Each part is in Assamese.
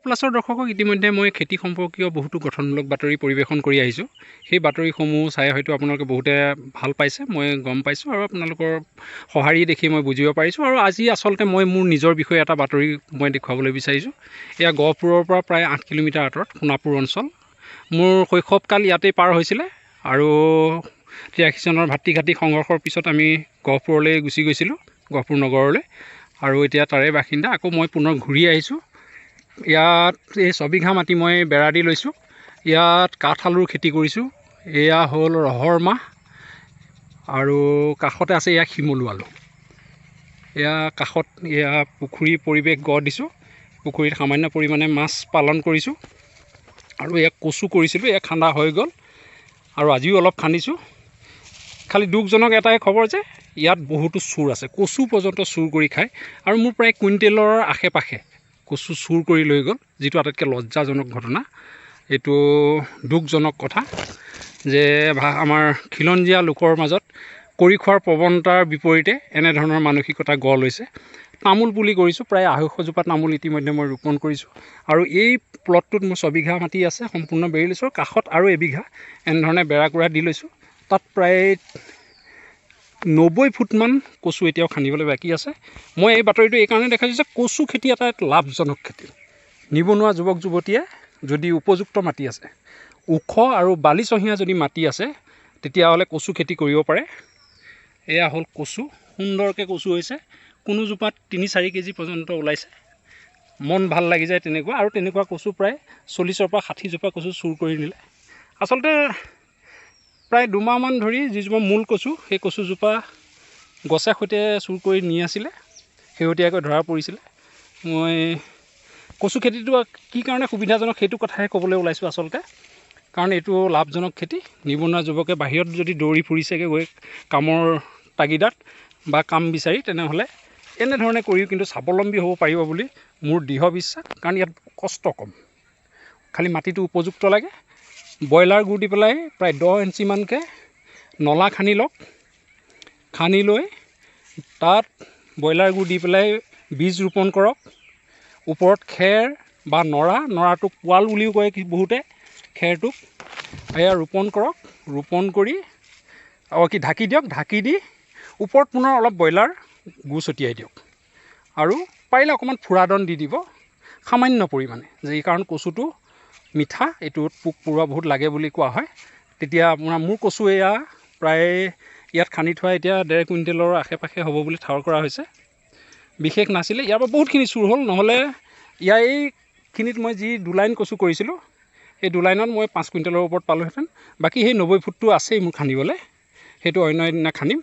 প্লাছৰ দৰ্শকক ইতিমধ্যে মই খেতি সম্পৰ্কীয় বহুতো গঠনমূলক বাতৰি পৰিৱেশন কৰি আহিছোঁ। সেই বাতৰিসমূহ চাই হয়তো আপোনালোকে বহুতে ভাল পাইছে, মই গম পাইছোঁ আৰু আপোনালোকৰ সঁহাৰি দেখি মই বুজিব পাৰিছোঁ। আৰু আজি আচলতে মই মোৰ নিজৰ বিষয়ে এটা বাতৰি মই দেখুৱাবলৈ বিচাৰিছোঁ। এয়া গহপুৰৰ পৰা প্ৰায় 8 কিলোমিটাৰ আঁতৰত সোণাপুৰ অঞ্চল। মোৰ শৈশৱকাল ইয়াতেই পাৰ হৈছিলে আৰু 83 চনৰ ভাতৃঘাতী সংঘৰ্ষৰ পিছত আমি গহপুৰলৈ গুচি গৈছিলোঁ, গহপুৰ নগৰলৈ, আৰু এতিয়া তাৰে বাসিন্দা। আকৌ মই পুনৰ ঘূৰি আহিছোঁ। ইয়াত এই 6 বিঘা মাটি মই বেৰা দি লৈছোঁ। ইয়াত কাঠআলুৰ খেতি কৰিছোঁ। এয়া হ'ল ৰহৰ মাহ আৰু কাষতে আছে এয়া শিমলু আলু। এয়া কাষত এয়া পুখুৰী পৰিৱেশ গঢ় দিছোঁ। পুখুৰীত সামান্য পৰিমাণে মাছ পালন কৰিছোঁ আৰু এয়া কচু কৰিছিলোঁ, এয়া খান্দা হৈ গ'ল আৰু আজিও অলপ খান্দিছোঁ। খালি দুখজনক এটাই খবৰ যে ইয়াত বহুতো চোৰ আছে, কচু পৰ্যন্ত চুৰ কৰি খায় আৰু মোৰ প্ৰায় কুইণ্টেলৰ আশে পাশে কচু চুৰ কৰি লৈ গ'ল, যিটো আটাইতকৈ লজ্জাজনক ঘটনা। এইটো দুখজনক কথা যে আমাৰ খিলঞ্জীয়া লোকৰ মাজত কৰি খোৱাৰ প্ৰৱণতাৰ বিপৰীতে এনেধৰণৰ মানসিকতা গঢ় লৈছে। তামোল পুলি কৰিছোঁ, প্ৰায় 250 জোপা তামোল ইতিমধ্যে মই ৰোপণ কৰিছোঁ আৰু এই প্লটটোত মোৰ 6 বিঘা মাটি আছে, সম্পূৰ্ণ বেৰি লৈছোঁ। কাষত আৰু এবিঘা এনেধৰণে বেৰা কুৰা দি লৈছোঁ। তাত প্ৰায় 90 ফুটমান কচু এতিয়াও খান্দিবলৈ বাকী আছে। মই এই বাতৰিটো এইকাৰণে দেখাইছোঁ যে কচু খেতি এটা লাভজনক খেতি। নিবনুৱা যুৱক যুৱতীয়ে যদি উপযুক্ত মাটি আছে, ওখ আৰু বালিচহীয়া যদি মাটি আছে, তেতিয়াহ'লে কচু খেতি কৰিব পাৰে। এয়া হ'ল কচু, সুন্দৰকৈ কচু হৈছে। কোনো জোপাত 3-4 কেজি পৰ্যন্ত ওলাইছে। মন ভাল লাগি যায় তেনেকুৱা, আৰু তেনেকুৱা কচু প্ৰায় 40ৰ পৰা 60 জোপা কচু চুৰ কৰি নিলে। আচলতে প্ৰায় 2 মাহমান ধৰি যিজোপা মূল কচু, সেই কচুজোপা গছে সৈতে চুৰ কৰি নি আছিলে, শেহতীয়াকৈ ধৰা পৰিছিলে। মই কচু খেতিটো কি কাৰণে সুবিধাজনক সেইটো কথাহে ক'বলৈ ওলাইছোঁ আচলতে, কাৰণ এইটো লাভজনক খেতি। নিবনুৱা যুৱকে বাহিৰত যদি দৌৰি ফুৰিছেগৈ গৈ কামৰ তাগিদাত বা কাম বিচাৰি, তেনেহ'লে এনেধৰণে কৰিও কিন্তু স্বাৱলম্বী হ'ব পাৰিব বুলি মোৰ দৃঢ় বিশ্বাস, কাৰণ ইয়াত কষ্ট কম, খালি মাটিটো উপযুক্ত লাগে। ব্ৰইলাৰ গু দি পেলাই প্ৰায় 10 ইঞ্চিমানকৈ নলা খান্দি লওক, খান্দি লৈ তাত ব্ৰইলাৰ গু দি পেলাই বীজ ৰোপণ কৰক। ওপৰত খেৰ বা নৰাটোক পোৱাল বুলিও কয় বহুতে, খেৰটোক এয়া ৰোপণ কৰক। ৰোপণ কৰি ঢাকি দিয়ক, ঢাকি দি ওপৰত পুনৰ অলপ ব্ৰইলাৰ গু ছটিয়াই দিয়ক আৰু পাৰিলে অকণমান ফুৰাদন দি দিব সামান্য পৰিমাণে, যি কাৰণ কচুটো মিঠা, এইটোত পোক পৰুৱা বহুত লাগে বুলি কোৱা হয়। তেতিয়া আপোনাৰ মোৰ কচু এয়া প্ৰায় ইয়াত খান্দি থোৱা এতিয়া 1.5 কুইণ্টেলৰ আশে পাশে হ'ব বুলি ঠাৱৰ কৰা হৈছে। বিশেষ নাছিলে, ইয়াৰ পৰা বহুতখিনি চুৰ হ'ল। নহ'লে ইয়াৰ এইখিনিত মই যি 2 লাইন কচু কৰিছিলোঁ, সেই 2 লাইনত মই 5 কুইণ্টেলৰ ওপৰত পালোহেঁতেন। বাকী সেই 90 ফুটটো আছেই মোৰ খান্দিবলৈ, সেইটো অন্য এদিনা খান্দিম।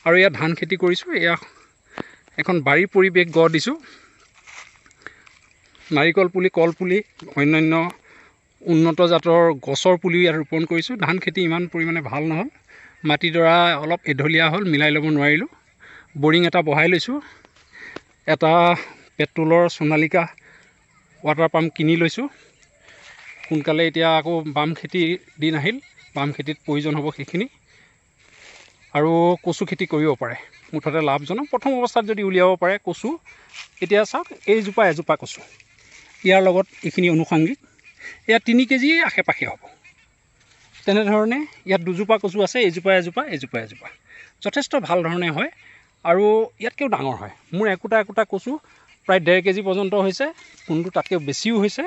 আৰু ইয়াত ধান খেতি কৰিছোঁ। এয়া এখন বাৰীৰ পৰিৱেশ গঢ় দিছোঁ। নাৰিকল পুলি, কল পুলি, অন্যান্য উন্নত জাতৰ গছৰ পুলিও ইয়াত ৰোপণ কৰিছোঁ। ধান খেতি ইমান পৰিমাণে ভাল নহ'ল, মাটিডৰা অলপ এঢলীয়া হ'ল, মিলাই ল'ব নোৱাৰিলোঁ। বৰিং এটা বহাই লৈছোঁ। এটা পেট্ৰলৰ সোণালিকা ৱাটাৰ পাম্প কিনি লৈছোঁ। সোনকালে এতিয়া আকৌ বাম খেতিৰ দিন আহিল, বাম খেতিত প্ৰয়োজন হ'ব সেইখিনি। আৰু কচু খেতি কৰিব পাৰে, মুঠতে লাভজনক। প্ৰথম অৱস্থাত যদি উলিয়াব পাৰে কচু, এতিয়া চাওক এইজোপা এজোপা কচু, ইয়াৰ লগত এইখিনি অনুষাংগিক, এয়া 3 কেজি আশে পাশে হ'ব। তেনেধৰণে ইয়াত 2 জোপা কচু আছে, এজোপা এজোপা, এজোপা এজোপা, যথেষ্ট ভাল ধৰণে হয় আৰু ইয়াতকৈও ডাঙৰ হয়। মোৰ একোটা একোটা কচু প্ৰায় 1.5 কেজি পৰ্যন্ত হৈছে, কোনটো তাতকৈ বেছিও হৈছে।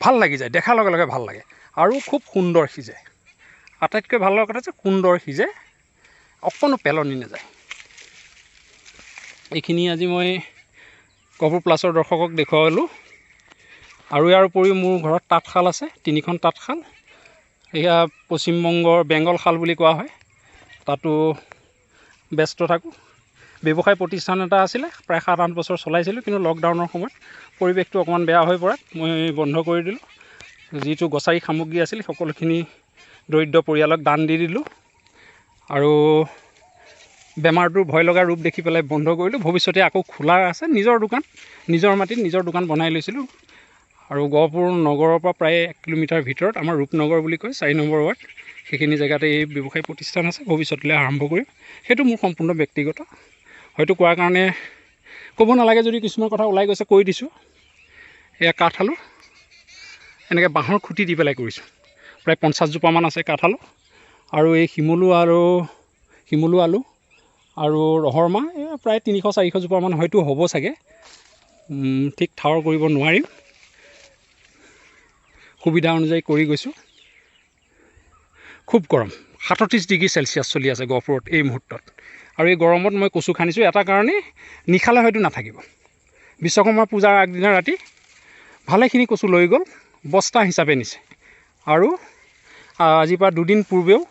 ভাল লাগি যায়, দেখাৰ লগে লগে ভাল লাগে আৰু খুব সুন্দৰ সিজে। আটাইতকৈ ভাল লগা কথা যে সুন্দৰ সিজে, অকণো পেলনি নাযায়। এইখিনি আজি মই গহপুৰ প্লাছৰ দৰ্শকক দেখুৱালোঁ। আৰু ইয়াৰ উপৰিও মোৰ ঘৰত তাঁতশাল আছে, 3খন তাঁতশাল। এয়া পশ্চিমবংগৰ বেংগল শাল বুলি কোৱা হয়, তাতো ব্যস্ত থাকোঁ। ব্যৱসায় প্ৰতিষ্ঠান এটা আছিলে, প্ৰায় 7-8 বছৰ চলাইছিলোঁ, কিন্তু লকডাউনৰ সময়ত পৰিৱেশটো অকণমান বেয়া হৈ পৰাত মই বন্ধ কৰি দিলোঁ। যিটো গছাৰী সামগ্ৰী আছিল সকলোখিনি দৰিদ্ৰ পৰিয়ালক দান দি দিলোঁ আৰু বেমাৰটোৰ ভয় লগা ৰূপ দেখি পেলাই বন্ধ কৰিলোঁ। ভৱিষ্যতে আকৌ খোলাৰ আছে, নিজৰ দোকান, নিজৰ মাটিত নিজৰ দোকান বনাই লৈছিলোঁ। আৰু গহপুৰ নগৰৰ পৰা প্ৰায় 1 কিলোমিটাৰ ভিতৰত আমাৰ ৰূপনগৰ বুলি কয়, 4 নম্বৰ ৱাৰ্ড, সেইখিনি জেগাতে এই ব্যৱসায় প্ৰতিষ্ঠান আছে। ভৱিষ্যতলৈ আৰম্ভ কৰিম, সেইটো মোৰ সম্পূৰ্ণ ব্যক্তিগত। হয়তো কোৱাৰ কাৰণে ক'ব নালাগে যদি কিছুমান কথা ওলাই গৈছে, কৈ দিছোঁ। এয়া কাঠ আলু এনেকৈ বাঁহৰ খুঁটি দি পেলাই কৰিছোঁ। প্ৰায় 50 জোপামান আছে কাঠ আলু, আৰু এই শিমলু আলু আৰু ৰহৰ মাহ প্ৰায় 300-400 জোপামান হয়তো হ'ব চাগে, ঠিক ঠাৱৰ কৰিব নোৱাৰিম, সুবিধা অনুযায়ী কৰি গৈছোঁ। খুব গৰম, 37 ডিগ্ৰী চেলচিয়াছ চলি আছে গহপুৰত এই মুহূৰ্তত। আৰু এই গৰমত মই কচু খান্দিছোঁ এটা কাৰণেই, নিশালে হয়তো নাথাকিব। বিশ্বকৰ্মা পূজাৰ আগদিনা ৰাতি ভালেখিনি কচু লৈ গ'ল, বস্তা হিচাপে নিছে। আৰু আজিৰ পৰা 2 দিন পূৰ্বেও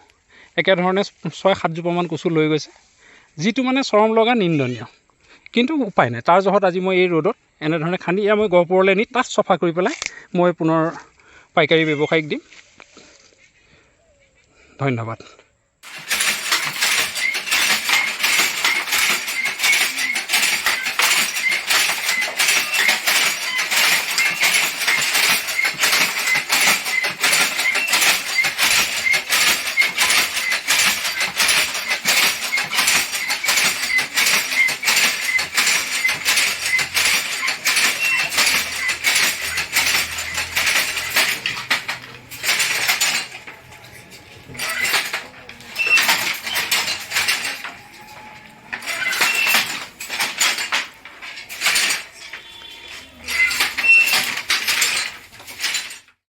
একেধৰণে 6-7 জোপামান কচু লৈ গৈছে, যিটো মানে চৰম লগা নিন্দনীয়। কিন্তু উপায় নাই, তাৰ জহত আজি মই এই ৰ'দত এনেধৰণে খান্দি এয়া মই গহপুৰলৈ নি তাত চফা কৰি পেলাই মই পুনৰ পাইকাৰী ব্যৱসায়িক দিম। ধন্যবাদ।